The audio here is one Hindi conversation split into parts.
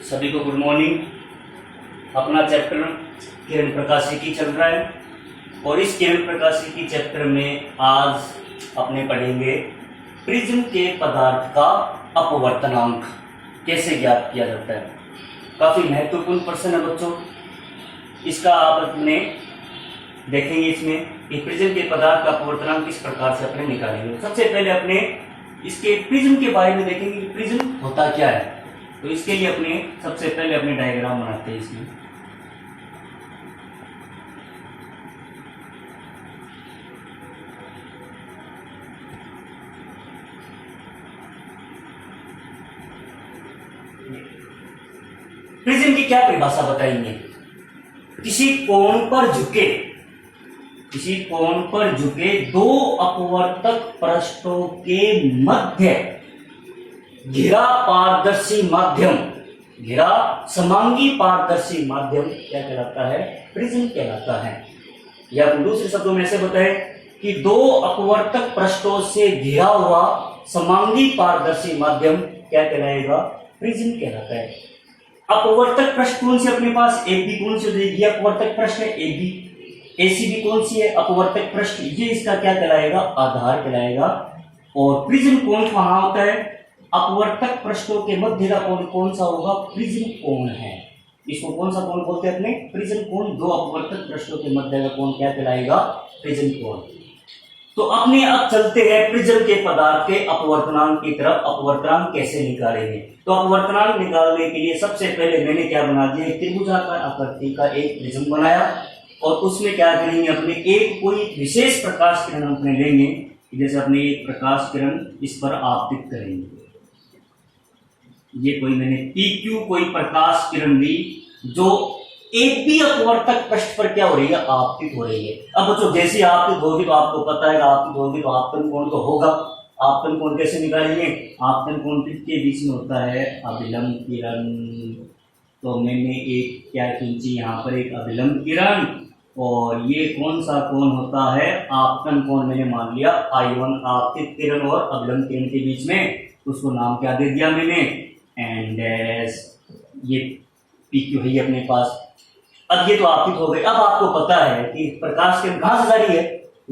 सभी को गुड मॉर्निंग। अपना चैप्टर किरण प्रकाशिकी चल रहा है और इस किरण प्रकाशिकी चैप्टर में आज अपने पढ़ेंगे प्रिज्म के पदार्थ का अपवर्तनांक कैसे ज्ञात किया जाता है। काफ़ी महत्वपूर्ण प्रश्न है बच्चों, इसका आप अपने देखेंगे इसमें कि प्रिज्म के पदार्थ का अपवर्तनांक किस प्रकार से अपने निकालेंगे। सबसे पहले अपने इसके प्रिज्म के बारे में देखेंगे कि प्रिज्म होता क्या है। तो इसके लिए अपने सबसे पहले अपने डायग्राम बनाते हैं। इसमें प्रिज्म की क्या परिभाषा बताएंगे? किसी कोण पर झुके दो अपवर्तक पृष्ठों के मध्य घिरा समांगी पारदर्शी माध्यम क्या कहलाता है? प्रिज्म कहलाता है। या दूसरे शब्दों में ऐसे बताएं कि दो अपवर्तक पृष्ठों से घिरा हुआ समांगी पारदर्शी माध्यम क्या कहलाएगा? प्रिज्म कहलाता है। अपवर्तक पृष्ठ कौन से अपने पास? एक भी कौन सी ये अपवर्तक पृष्ठ है, एक भी एसी भी कौन सी है? अपवर्तक पृष्ठ। ये इसका क्या कहलाएगा? आधार कहलाएगा। और प्रिज्म कोण कहाँ होता है? अपवर्तक पृष्ठों के मध्य का कोण कौन सा होगा? प्रिज्म कोण है। इसको कौन सा कोण बोलते हैं अपने? प्रिज्म कोण। दो अपवर्तक पृष्ठों के मध्य का कोण क्या कहलाएगा? प्रिज्म कोण। तो अपने अब चलते हैं प्रिज्म के पदार्थ के अपवर्तनांक की तरफ। अपवर्तनांक कैसे निकालेंगे? तो अपवर्तनांक निकालने के लिए सबसे पहले मैंने क्या बना दिया? एक त्रिभुजाकार आकृति का एक प्रिज्म बनाया और उसमें क्या करेंगे? अपने एक कोई विशेष प्रकाश किरण अपने लेंगे, जैसे अपने एक प्रकाश किरण इस पर आपतित करेंगे। ये कोई मैंने PQ कोई प्रकाश किरण ली जो एक भी अपवर्तक पृष्ठ पर क्या हो रही है? आपतित हो रही है। अब बच्चों जैसी आपतित होगी तो आपको पता है आपतित होगी तो आपतन कोण तो होगा। आपतन कोण कैसे निकालेंगे? आपतन कोण के बीच में होता है अभिलंब किरण। तो मैंने एक क्या खींची यहाँ पर? एक अभिलंब किरण। और ये कौन सा कोण होता है? आपतन कोण मैंने मान लिया I1। आपतित किरण और अभिलंब किरण के बीच में उसको नाम क्या दे दिया मैंने? एंड ये PQ है अपने पास। अब ये तो आपतित हो गई। अब आपको पता है कि प्रकाश किरण कहां से जा रही है?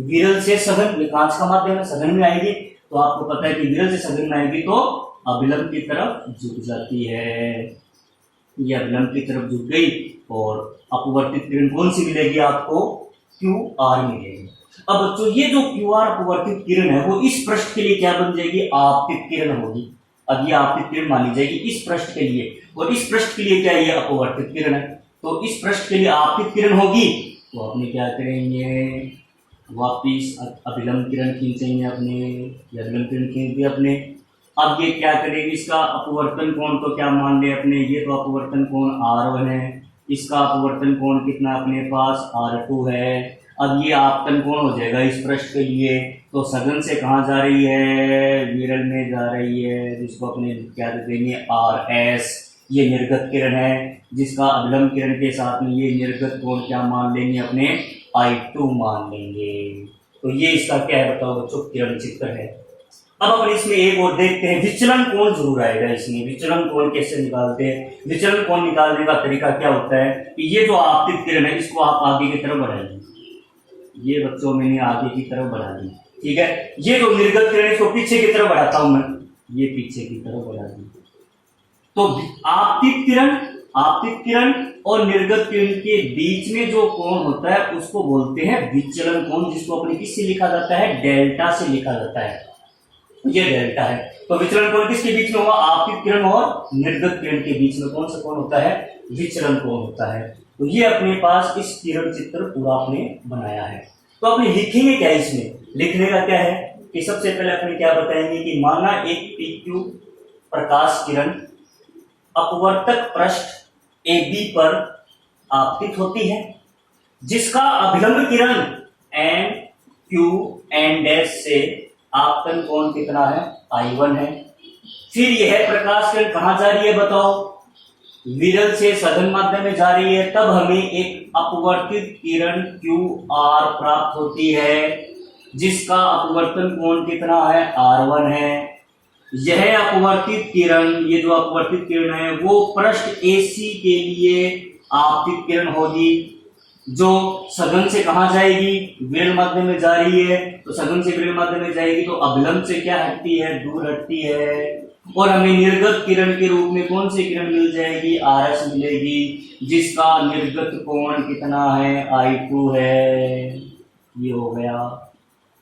विरल से सघन। कांच का माध्यम है, सघन में आएगी। तो आपको पता है कि विरल से सघन में आएगी तो अभिलंब की तरफ झुक जाती है। ये अभिलंब की तरफ झुक गई और अपवर्तित किरण कौन सी मिलेगी आपको? QR मिलेगी। अब बच्चों ये जो QR अपवर्तित किरण है वो इस पृष्ठ के लिए क्या बन जाएगी? आपतित किरण होगी। अब ये आपतित किरण मानी जाएगी इस पृष्ठ के लिए, और इस पृष्ठ के लिए क्या है? ये अपवर्तित किरण है। तो इस पृष्ठ के लिए आपतित किरण होगी तो अपने क्या करेंगे? वापिस अभिलंब किरण खींचेंगे अपने। अभिलंब किरण खींच दिया अपने। अब ये क्या करेंगे? इसका अपवर्तन कोण तो क्या मान ले अपने? ये तो अपवर्तन कोण R1 है। इसका अपवर्तन कोण कितना अपने पास? R2 है। अब ये आपतन कोण हो जाएगा इस पृष्ठ के लिए। तो सघन से कहाँ जा रही है? विरल में जा रही है, जिसको अपने क्या देंगे? RS। ये निर्गत किरण है, जिसका अभिलंब किरण के साथ में ये निर्गत कोण क्या मान लेंगे अपने? I2 मान लेंगे। तो ये इसका क्या है बताओ बच्चों? किरण चित्र है। अब अपन इसमें एक और देखते हैं, विचलन कोण जरूर आएगा इसमें। विचलन कोण कैसे निकालते हैं? विचलन कोण निकालने का तरीका क्या होता है कि ये जो आपतित किरण है इसको आप आगे की तरफ बढ़ाइए। ये बच्चों मैंने आगे की तरफ बढ़ा दी, ठीक है। ये जो निर्गत किरण इसको पीछे की तरफ बढ़ाता हूं मैं, ये पीछे की तरफ बढ़ा दी। तो आपतित किरण और निर्गत किरण के बीच में जो कोण होता है उसको बोलते हैं विचलन कोण, जिसको अपने किससे लिखा जाता है? डेल्टा से लिखा जाता है। ये डेल्टा है। तो विचलन कोण किसके बीच में होगा? आपतित किरण और निर्गत किरण के बीच में कौन सा कोण होता है? विचलन कोण होता है। तो ये अपने पास इस किरण चित्र पूरा आपने बनाया है। तो अपने लिखेंगे क्या इसमें? लिखने का क्या है कि सबसे पहले अपने क्या बताएंगे कि माना एक PQ प्रकाश किरण अपवर्तक पृष्ठ AB पर आपतित होती है, जिसका अभिलंब किरण NQ से आपतन कोण कितना है? I1 है। फिर यह प्रकाश किरण कहां जा रही है बताओ? विरल से सघन माध्यम में जा रही है। तब हमें एक अपवर्तित किरण QR प्राप्त होती है, जिसका अपवर्तन कोण कितना है? R1 है। यह अपवर्तित किरण, ये जो अपवर्तित किरण है वो पृष्ठ AC के लिए आपतित किरण होगी, जो सघन से कहां जाएगी, विरल माध्यम में जा रही है, तो सघन से विरल माध्यम में जाएगी तो अभिलंब से क्या हटती है, दूर हटती है, और हमें निर्गत किरण के रूप में कौन सी किरण मिल जाएगी, RS मिलेगी, जिसका निर्गत कोण कितना है, I2 है। ये हो गया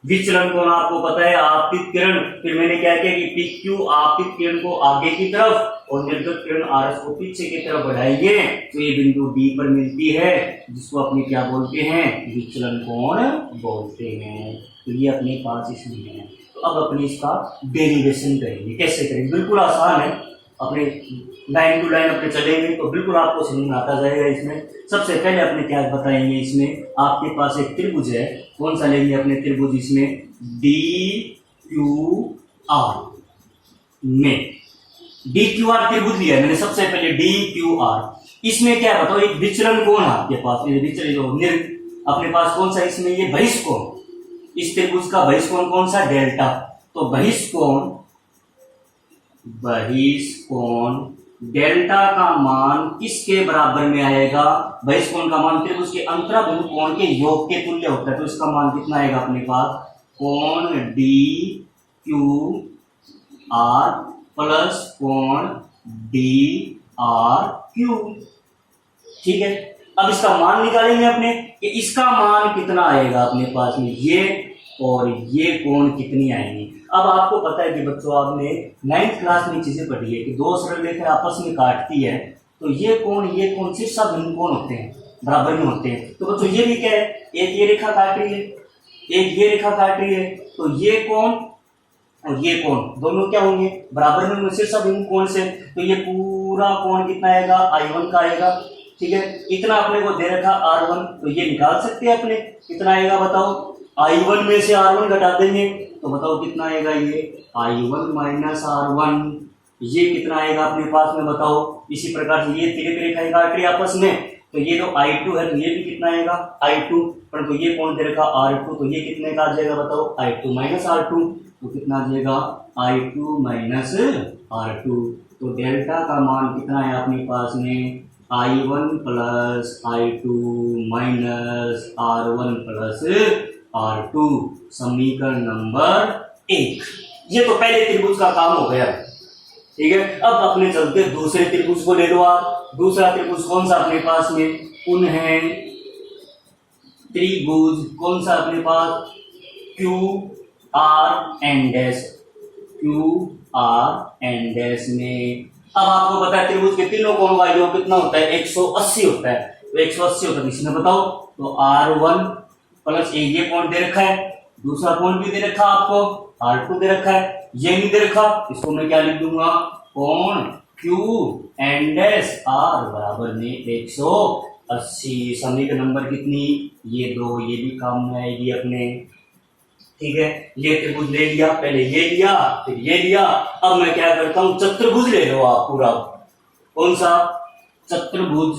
विचलन कोण। आपको पता है आपतित किरण, फिर मैंने क्या किया कि PQ आपतित किरण को आगे की तरफ और निर्गत किरण RS को पीछे की तरफ बढ़ाएंगे तो ये बिंदु D पर मिलती है, जिसको अपने क्या बोलते हैं, विचलन कोण बोलते हैं। तो ये अपने पास इसमें है। तो अब अपने इसका डेरिवेशन करेंगे। कैसे करेंगे, बिल्कुल आसान है, अपने लाइन टू लाइन अपने चलेंगे तो बिल्कुल आपको समझ में आता जाएगा। इसमें सबसे पहले अपने क्या बताएंगे, इसमें आपके पास एक त्रिभुज है, कौन सा लेंगे अपने त्रिभुज, इसमें DQR में DQR त्रिभुज लिया मैंने सबसे पहले DQR। इसमें क्या बताओ, एक विचलन कोण आपके पास, अपने पास कौन सा, इसमें ये बहिष्ठ कोण, इस त्रिभुज का बहिष्ठ कोण कौन सा, डेल्टा। तो बहिष्ठ कोण डेल्टा का मान किसके बराबर में आएगा, बहिष्ठ कोण का मान त्रिभुज के अंतराबिंदु कोण के योग के तुल्य होता है। तो इसका मान कितना आएगा अपने पास, कोण DQR प्लस कोण DRQ। ठीक है, अब इसका मान निकालेंगे अपने कि इसका मान कितना आएगा अपने पास में, ये और ये कोण कितनी आएंगी। अब आपको पता है कि बच्चों आपने 9th क्लास में चीजें पढ़ी है कि दो सरल रेखा आपस में काटती है तो ये कोण शीर्षाभिमुख कोण होते हैं, बराबर में होते हैं। तो बच्चों ये भी क्या है, एक ये रेखा काट रही है, एक ये रेखा काट रही है, तो ये कोण और ये कोण दोनों क्या होंगे, बराबर में शीर्षाभिमुख कोण से। तो ये पूरा कोण कितना आएगा, I1 का आएगा। ठीक है, इतना अपने को दे रखा R1, तो ये निकाल सकते हैं अपने, कितना आएगा बताओ, I1 में से R1 घटा देंगे तो बताओ कितना आएगा, ये I1 माइनस R1, ये कितना आएगा अपने पास में बताओ। इसी प्रकार से ये तिरक रेखाएं काट रही आपस में, तो ये जो I2 है तो ये भी कितना आएगा, I2, परंतु ये कोण दे रखा R2, तो ये कितने का आ जाएगा बताओ, I2 माइनस R2, तो कितना आ जाएगा, I2 माइनस R2। तो डेल्टा का मान कितना है अपने पास में, I1 plus I2 minus R1 plus R2, समीकरण नंबर 1। ये तो पहले त्रिभुज का काम हो गया। ठीक है, अब अपने चलते दूसरे त्रिभुज को ले लो आप। दूसरा त्रिभुज कौन सा अपने पास में, उन्हें त्रिभुज कौन सा अपने पास, QR एंड डैश में। अब आपको पता है त्रिभुज के तीनों कोणों का योग कितना होता है, 180 होता है। तो 180 होता है, इसमें बताओ, तो R1 प्लस ये कोण दे रखा है, दूसरा कोण भी दे रखा आपको, R2 दे रखा है, ये नहीं दे रखा, इसको मैं क्या लिख दूंगा, कोण Q एंड डैश R बराबर में 180। समीकरण नंबर कितनी, ये 2, ये भी काम में आएगी अपने। ठीक है, ये त्रिभुज ले लिया, पहले ये लिया फिर ये लिया। अब मैं क्या करता हूं, चतुर्भुज ले लो आप पूरा। कौन सा चतुर्भुज,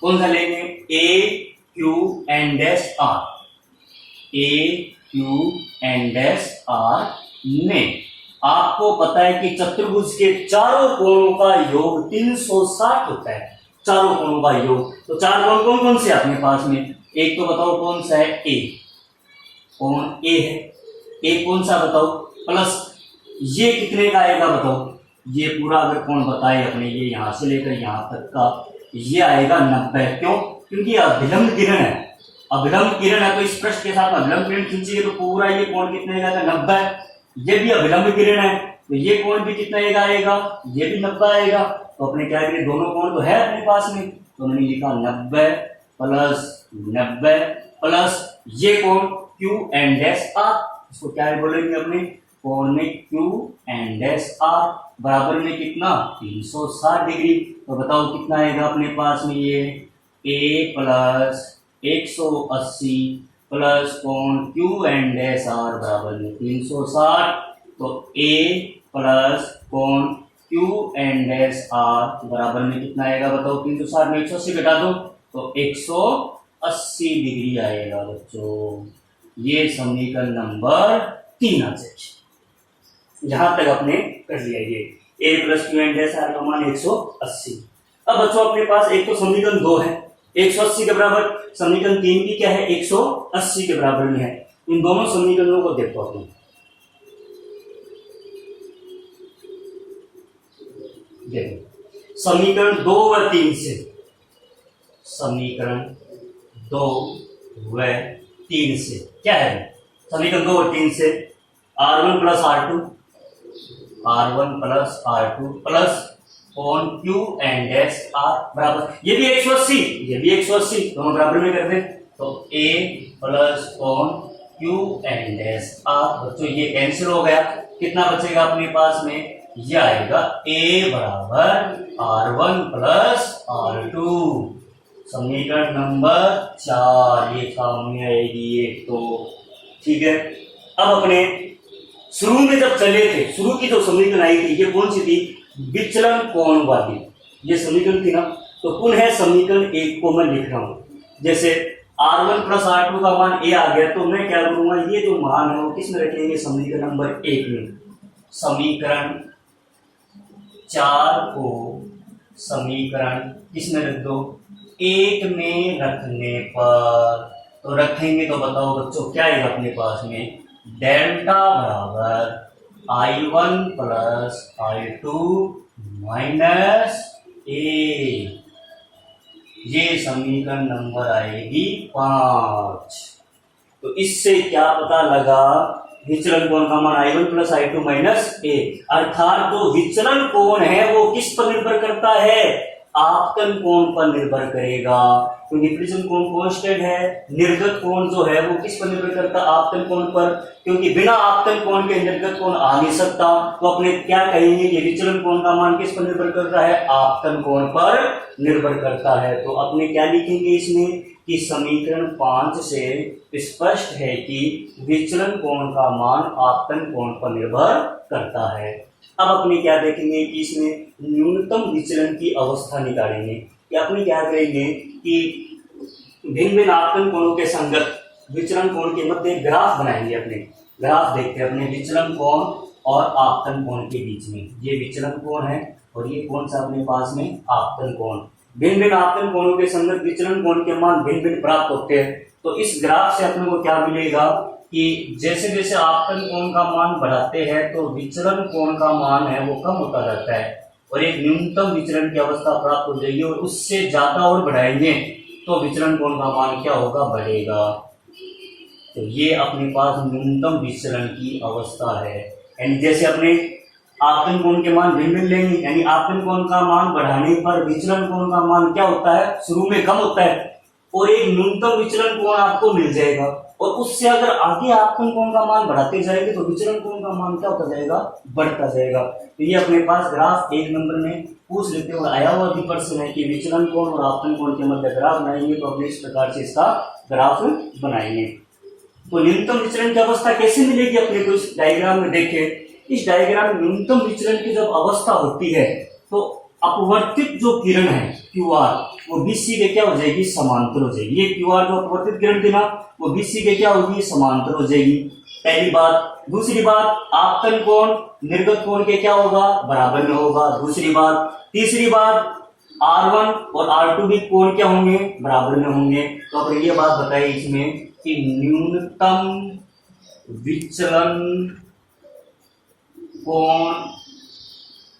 कौन सा लेंगे, AQ and dash R, AQ and dash R में आपको पता है कि चतुर्भुज के चारों कोणों का योग 360 होता है, चारों कोणों का योग। तो चार कोण कौन कौन से अपने पास में, एक तो बताओ कौन सा है, A, कोण A है, एक कौन सा बताओ, प्लस ये कितने का आएगा बताओ, ये पूरा अगर कोण बताए अपने, ये यहां से लेकर यहां तक का, ये आएगा 90। क्यों, क्योंकि अभिलंब किरण है, अभिलंब किरण है, तो इस पृष्ठ के साथ अभिलंब किरण खींचिए तो पूरा ये कोण कितने का आएगा, 90। ये भी अभिलंब किरण है तो ये कोण भी कितने का आएगा, ये भी 90 आएगा। तो अपने क्या करें, दोनों कोण तो है अपने पास में, तो उन्होंने लिखा 90 प्लस 90 प्लस ये कोण Q एंड डैश R, इसको क्या बोलेंगे अपने, कोण में Q एंड डैश R बराबर में कितना, 360 डिग्री। तो बताओ कितना आएगा अपने पास में, ये A प्लस 180 प्लस कोण Q एंड डैश R बराबर में 360। तो A प्लस कोण Q एंड डैश R बराबर में कितना आएगा बताओ, 360 में 180 घटा दो तो 180 डिग्री आएगा बच्चों। ये समीकरण नंबर 3 आ जाए। जहां तक आपने कर लिया ये a plus Q and dash R का मान 180। अब बच्चों अपने पास एक तो समीकरण 2 है 180 के बराबर, समीकरण 3 भी क्या है 180 के बराबर में है। इन दोनों समीकरणों को देखो अपने, देखो समीकरण 2 व 3 से, समीकरण 2 व 3 से क्या है, समीकरण 2 और 3 से R1 plus R2 plus on Q and dash R बराबर, ये भी 180 ये भी 180, दोनों बराबर में कर दे तो A plus on Q and dash R। बच्चों ये कैंसिल हो गया, कितना बचेगा अपने पास में, ये आएगा A बराबर R1 प्लस R2। समीकरण नंबर 4 ये सामने आएगी एक तो, ठीक है। अब अपने शुरू में जब चले थे, शुरू की जो समीकरण आई थी ये कौन सी थी, विचलन कोण वाली ये समीकरण थी ना। तो पुनः समीकरण 1 को मैं लिख रहा हूं, जैसे R1 प्लस R2 का मान A आ गया तो मैं क्या करूंगा, ये जो मान है वो किस में रखेंगे, समीकरण नंबर 1 में। समीकरण 4 को समीकरण किस में रख दो, 1 में रखने पर तो रखेंगे तो बताओ बच्चों क्या आएगा अपने पास में, डेल्टा बराबर I1 plus I2 minus A, ये समीकरण नंबर आएगी 5। तो इससे क्या पता लगा, विचलन कोण का मान I1 plus I2 minus A, अर्थात जो विचलन कोण है वो किस पर निर्भर करता है, आपतन कोण पर निर्भर करेगा। क्योंकि प्रिज्म कोण कांस्टेंट है, निर्गत कोण जो है वो किस पर निर्भर करता है, आपतन कोण पर, क्योंकि बिना आपतन कोण के निर्गत कोण आ नहीं सकता। तो अपने क्या कहेंगे कि विचलन कोण का मान किस पर निर्भर करता है, आपतन कोण पर निर्भर करता है। तो अपने क्या लिखेंगे इसमें कि समीकरण 5 से स्पष्ट है कि विचलन कोण का मान आपतन कोण पर निर्भर करता है। अब अपने क्या देखेंगे कि इसमें न्यूनतम विचलन की अवस्था निकालेंगे, कि अपने क्या करेंगे कि भिन्न भिन्न आपतन कोणों के संगत विचलन कोण के मध्य ग्राफ बनाएंगे। अपने ग्राफ देखते हैं अपने विचलन कोण और आपतन कोण के बीच में, ये विचलन कोण है और ये कौन सा अपने पास में, आपतन कोण। भिन्न भिन्न आपतन कोणों के संगत विचलन कोण के मान भिन्न भिन्न प्राप्त होते हैं। तो इस ग्राफ से अपने को क्या मिलेगा कि जैसे जैसे आपतन कोण का मान बढ़ाते हैं तो विचलन कोण का मान है वो कम होता जाता है और एक न्यूनतम विचलन की अवस्था प्राप्त हो जाएगी, और उससे ज्यादा और बढ़ाएंगे तो विचलन कोण का मान क्या होगा, बढ़ेगा। तो ये अपने पास न्यूनतम विचलन की अवस्था है। यानी जैसे अपने आपतन कोण के मान भिन्न भिन्न लेंगे, यानी आपतन कोण का मान बढ़ाने पर विचलन कोण का मान क्या होता है, शुरू में कम होता है और एक न्यूनतम विचलन कोण आपको मिल जाएगा, और उससे अगर आगे आपतन कोण का मान बढ़ाते जाएंगे तो विचलन कोण का मान क्या होता जाएगा, बढ़ता जाएगा। तो ये अपने पास ग्राफ 1 नंबर में पूछ लेते हुए आया हुआ भी प्रश्न है कि विचलन कोण और आपतन कोण के मध्य ग्राफ बनाएंगे, तो अपने इस प्रकार से इसका ग्राफ बनाएंगे। तो न्यूनतम विचलन की अवस्था कैसे मिलेगी अपने को, इस डायग्राम में देखें। इस डायग्राम में न्यूनतम विचलन की जब अवस्था होती है तो अपवर्तित जो किरण है QR वो BC के क्या हो जाएगी, समांतर हो जाएगी। ये QR जो अपवर्तित किरण थी ना वो BC के क्या होगी, समांतर हो जाएगी, पहली बात। दूसरी बात, आपतन कोण निर्गत कोण के क्या होगा, बराबर में होगा, दूसरी बात। तीसरी बात, R1 और R2 भी कोण क्या होंगे, बराबर में होंगे। तो अब ये बात बताइए इसमें कि न्यूनतम विचलन कोण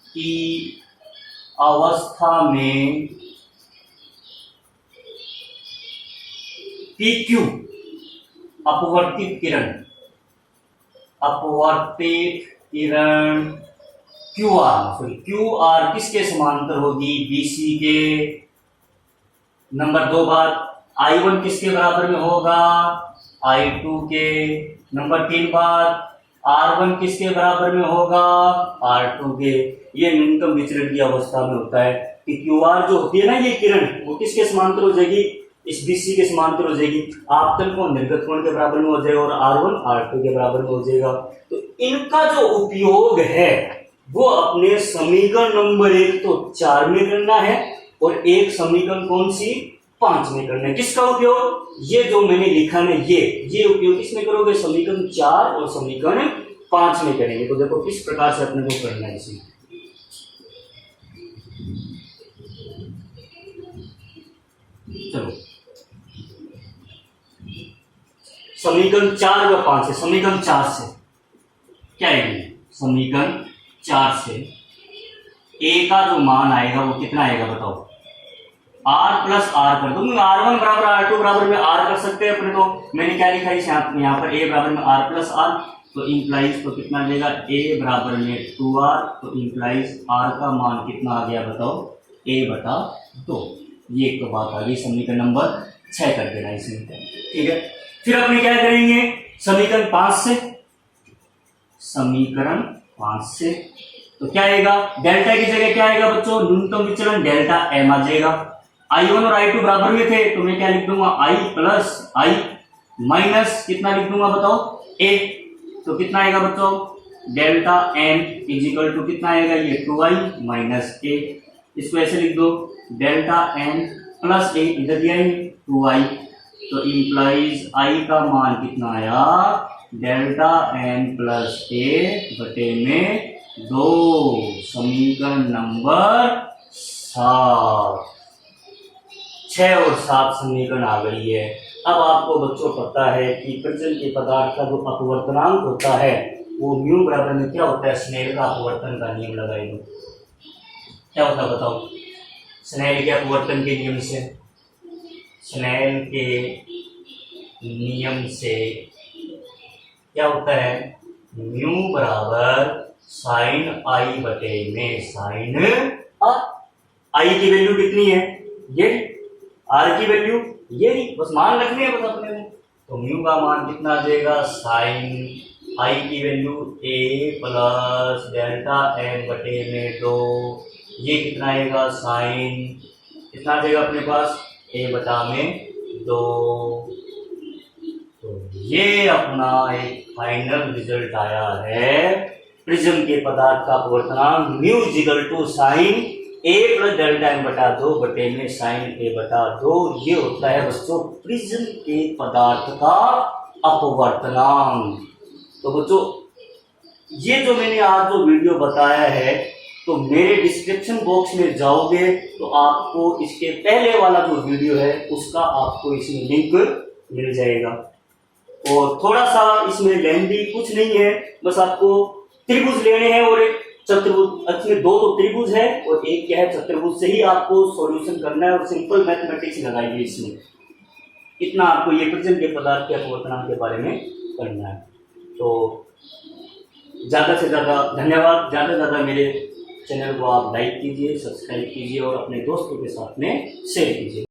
की अवस्था में PQ अपवर्तित किरण QR किसके समांतर होगी, BC के। नंबर 2 बात, I1 किसके बराबर में होगा, I2 के। नंबर 3 बात, R1 किसके बराबर में होगा, R2 के। ये न्यूनतम विचलन की अवस्था में होता है कि QR जो होती है ना ये किरण, वो किसके समांतर हो जाएगी, इस BC के समांतर हो जाएगी। आपतन कोण निर्गत कोण के बराबर में हो जाएगा और R1 R2 के बराबर में हो जाएगा। तो इनका जो उपयोग है वो अपने समीकरण नंबर 1 तो 4 में करना है और एक समीकरण कौन सी, 5 में करना है। किसका उपयोग, ये जो मैंने लिखा ना ये उपयोग किसमें करोगे, समीकरण 4 और समीकरण 5 में करेंगे। तो देखो किस प्रकार से अपने को करना है इसमें। चलो समीकरण 4 व 5 से, समीकरण 4 से क्या है, समीकरण 4 से ए का जो मान आएगा वो कितना आएगा बताओ, r प्लस आर कर दूंगा। r1 बराबर r2 बराबर में r कर सकते हैं अपने। तो मैंने क्या लिखा है यहाँ पर a बराबर में r प्लस आर, तो इंप्लाइज तो कितना देगा a बराबर में 2r, तो इंप्लाइज r का मान कितना आ गया बताओ, a बटा 2। ये एक तो बात आ गई, समीकरण नंबर 6 कर देना इसमें, ठीक है। फिर अपने क्या करेंगे, समीकरण 5 से, समीकरण 5 से तो क्या आएगा, डेल्टा की जगह क्या आएगा बच्चों, न्यूनतम विचलन डेल्टा एम आ जाएगा। I1 और I2 बराबर में थे तो मैं क्या लिख दूंगा, I प्लस I माइनस कितना लिख दूंगा बताओ, A। तो कितना आएगा बच्चों, डेल्टा एम इजिकल टू कितना आएगा, ये 2I माइनस A। इसको ऐसे लिख दो, डेल्टा एम प्लस A, इधर दिया ही 2I, तो इंप्लाइज I का मान कितना आया, डेल्टा एम प्लस A बटे में 2। समीकरण नंबर 7, 6 और 7 समीकरण आ गई है। अब आपको बच्चों पता है कि प्रिज्म के पदार्थ का जो अपवर्तनांक होता है वो म्यू बराबर में क्या होता है, स्नेल का अपवर्तन का नियम लगाए दो। क्या होता है बताओ, स्नेल के अपवर्तन के नियम से, स्नेल के नियम से क्या होता है, म्यू बराबर साइन आई बटे में साइन आर। आई की वैल्यू कितनी है, ये, आर की वैल्यू ये, बस मान रखने हैं बस अपने में। तो म्यू का मान कितना आ जाएगा, साइन आई की वैल्यू ए प्लस डेल्टा एम बटे में 2, ये कितना आएगा, साइन कितना आ जाएगा अपने पास, ए बटा में 2। तो ये अपना एक फाइनल रिजल्ट आया है, प्रिज्म के पदार्थ का अपवर्तनांक mu equal to sine A plus delta M बटा 2 बटे में साइन ए बटा 2। ये होता है बच्चों प्रिज्म के पदार्थ का अपवर्तनांक। तो बच्चों ये जो मैंने आज जो वीडियो बताया है, तो मेरे डिस्क्रिप्शन बॉक्स में जाओगे तो आपको इसके पहले वाला जो वीडियो है उसका आपको इसमें लिंक मिल जाएगा। और थोड़ा सा इसमें लेंदी कुछ नहीं है, बस आपको त्रिभुज लेने हैं और एक चतुर्भुज, अच्छे 2 तो त्रिभुज है और एक क्या है चतुर्भुज, से ही आपको सॉल्यूशन करना है और सिंपल मैथमेटिक्स लगाएंगे इसमें। इतना आपको ये प्रिज्म के पदार्थ के अपवर्तनांक के बारे में करना है। तो ज़्यादा से ज़्यादा धन्यवाद, ज़्यादा से ज़्यादा मेरे चैनल को आप लाइक कीजिए, सब्सक्राइब कीजिए और अपने दोस्तों के साथ में शेयर कीजिए।